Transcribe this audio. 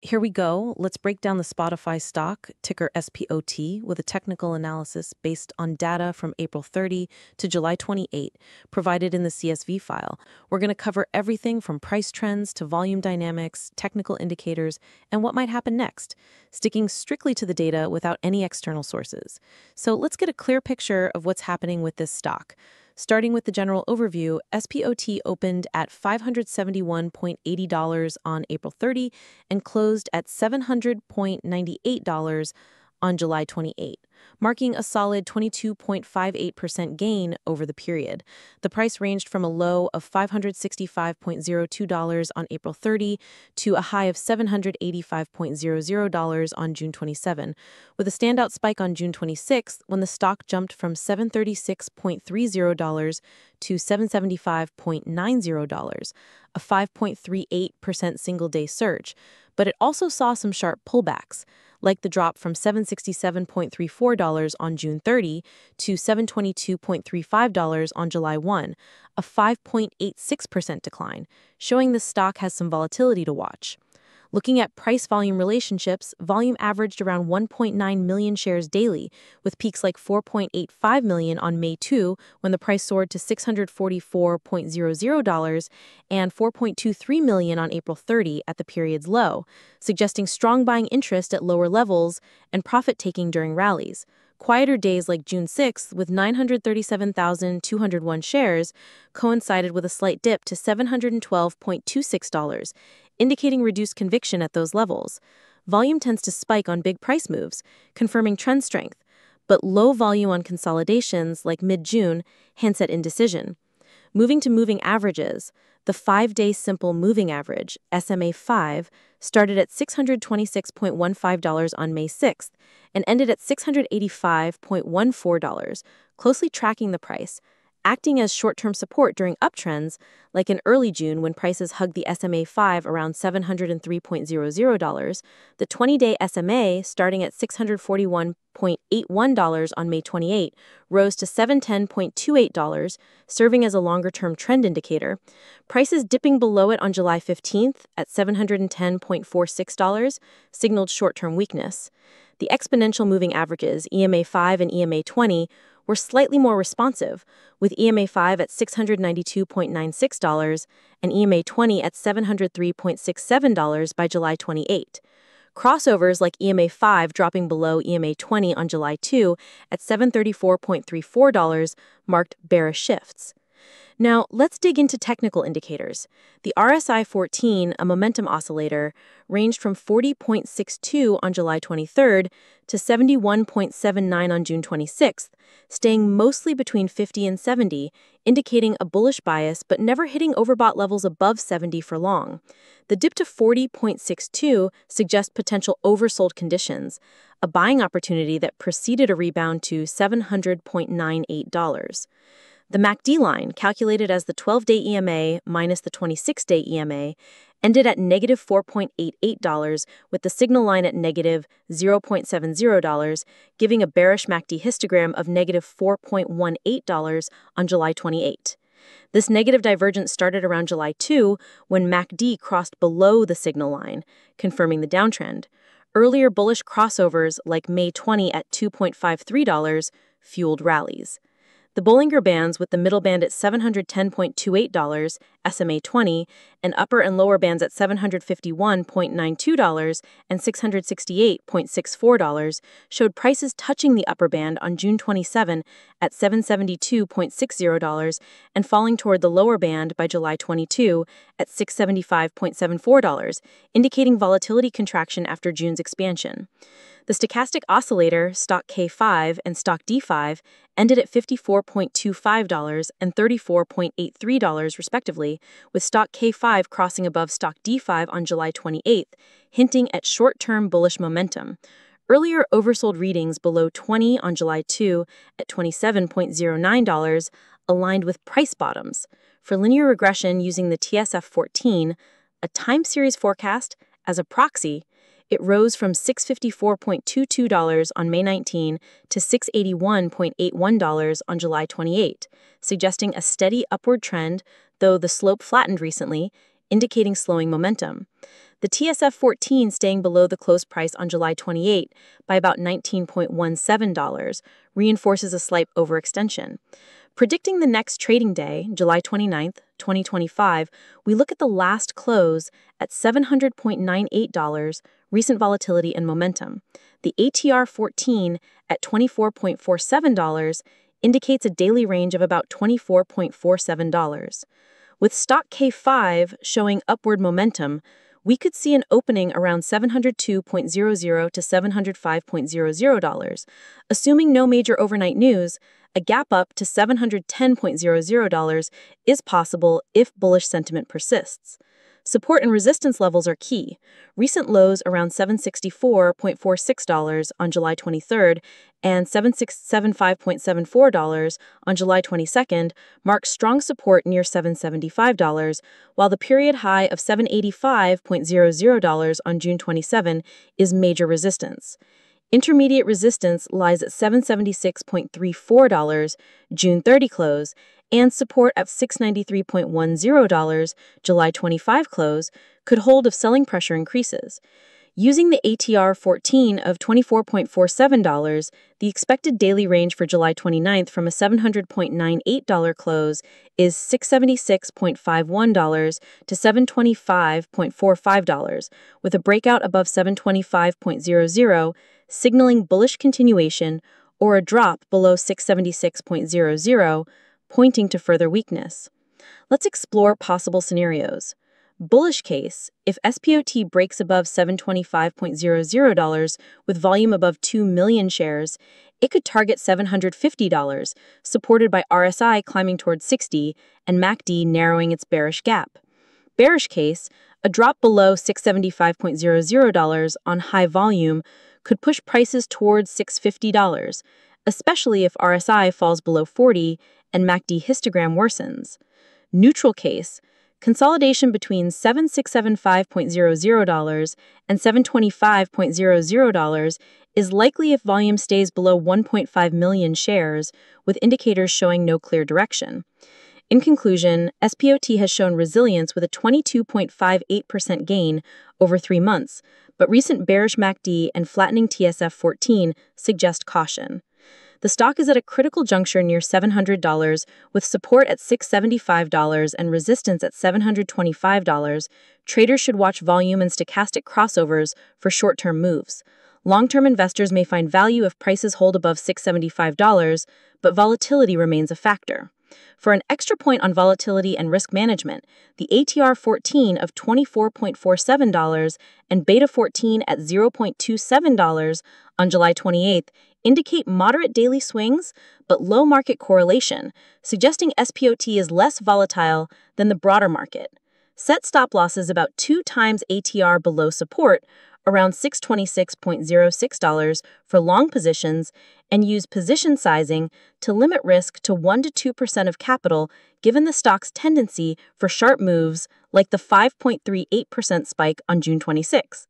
Here we go. Let's break down the Spotify stock, ticker SPOT, with a technical analysis based on data from April 30 to July 28, provided in the CSV file. We're going to cover everything from price trends to volume dynamics, technical indicators, and what might happen next, sticking strictly to the data without any external sources. So let's get a clear picture of what's happening with this stock. Starting with the general overview, SPOT opened at $571.80 on April 30 and closed at $700.98 on July 28, marking a solid 22.58% gain over the period. The price ranged from a low of $565.02 on April 30 to a high of $785.00 on June 27, with a standout spike on June 26 when the stock jumped from $736.30 to $775.90, a 5.38% single-day surge. But it also saw some sharp pullbacks, like the drop from $767.34 on June 30 to $722.35 on July 1, a 5.86% decline, showing the stock has some volatility to watch. Looking at price-volume relationships, volume averaged around 1.9 million shares daily, with peaks like 4.85 million on May 2 when the price soared to $644.00 and 4.23 million on April 30 at the period's low, suggesting strong buying interest at lower levels and profit-taking during rallies. Quieter days like June 6th, with 937,201 shares, coincided with a slight dip to $712.26, indicating reduced conviction at those levels. Volume tends to spike on big price moves, confirming trend strength, but low volume on consolidations like mid-June hints at indecision. Moving to moving averages, the 5-day simple moving average, SMA5, started at $626.15 on May 6th and ended at $685.14, closely tracking the price, acting as short-term support during uptrends, like in early June when prices hugged the SMA5 around $703.00. The 20-day SMA, starting at $641.81 on May 28, rose to $710.28, serving as a longer-term trend indicator. Prices dipping below it on July 15th at $710.46 signaled short-term weakness. The exponential moving averages, EMA5 and EMA20, were slightly more responsive, with EMA5 at $692.96 and EMA20 at $703.67 by July 28. Crossovers like EMA5 dropping below EMA20 on July 2 at $734.34 marked bearish shifts. Now, let's dig into technical indicators. The RSI 14, a momentum oscillator, ranged from 40.62 on July 23rd to 71.79 on June 26th, staying mostly between 50 and 70, indicating a bullish bias but never hitting overbought levels above 70 for long. The dip to 40.62 suggests potential oversold conditions, a buying opportunity that preceded a rebound to $700.98. The MACD line, calculated as the 12-day EMA minus the 26-day EMA, ended at negative $4.88, with the signal line at negative $0.70, giving a bearish MACD histogram of negative $4.18 on July 28. This negative divergence started around July 2 when MACD crossed below the signal line, confirming the downtrend. Earlier bullish crossovers like May 20 at $2.53 fueled rallies. The Bollinger Bands, with the middle band at $710.28, SMA 20, and upper and lower bands at $751.92 and $668.64, showed prices touching the upper band on June 27 at $772.60 and falling toward the lower band by July 22 at $675.74, indicating volatility contraction after June's expansion. The stochastic oscillator, stock K5 and stock D5, ended at $54.25 and $34.83 respectively, with stock K5 crossing above stock D5 on July 28th, hinting at short-term bullish momentum. Earlier oversold readings below 20 on July 2 at $27.09 aligned with price bottoms. For linear regression using the TSF14, a time series forecast, as a proxy, it rose from $654.22 on May 19 to $681.81 on July 28, suggesting a steady upward trend, though the slope flattened recently, indicating slowing momentum. The TSF-14 staying below the close price on July 28 by about $19.17 reinforces a slight overextension. Predicting the next trading day, July 29th, 2025, we look at the last close at $700.98, recent volatility and momentum. The ATR-14 at $24.47 indicates a daily range of about $24.47. With stock K5 showing upward momentum, we could see an opening around $702.00 to $705.00. Assuming no major overnight news, a gap up to $710.00 is possible if bullish sentiment persists. Support and resistance levels are key. Recent lows around $764.46 on July 23rd and $775.74 on July 22nd mark strong support near $775, while the period high of $785.00 on June 27 is major resistance. Intermediate resistance lies at $776.34 June 30 close, and support at $693.10 July 25 close could hold if selling pressure increases. Using the ATR-14 of $24.47, the expected daily range for July 29th from a $700.98 close is $676.51 to $725.45, with a breakout above $725.00, signaling bullish continuation, or a drop below $676.00, pointing to further weakness. Let's explore possible scenarios. Bullish case, if SPOT breaks above $725.00 with volume above 2 million shares, it could target $750, supported by RSI climbing toward 60 and MACD narrowing its bearish gap. Bearish case, a drop below $675.00 on high volume could push prices towards $650, especially if RSI falls below 40 and MACD histogram worsens. Neutral case, consolidation between $7,675.00 and $725.00 is likely if volume stays below 1.5 million shares, with indicators showing no clear direction. In conclusion, SPOT has shown resilience with a 22.58% gain over 3 months, but recent bearish MACD and flattening TSF-14 suggest caution. The stock is at a critical juncture near $700, with support at $675 and resistance at $725. Traders should watch volume and stochastic crossovers for short-term moves. Long-term investors may find value if prices hold above $675, but volatility remains a factor. For an extra point on volatility and risk management, the ATR-14 of $24.47 and Beta-14 at $0.27 on July 28th indicate moderate daily swings but low market correlation, suggesting SPOT is less volatile than the broader market. Set stop losses about 2 times ATR below support, around $626.06 for long positions, and use position sizing to limit risk to 1 to 2% of capital given the stock's tendency for sharp moves like the 5.38% spike on June 26.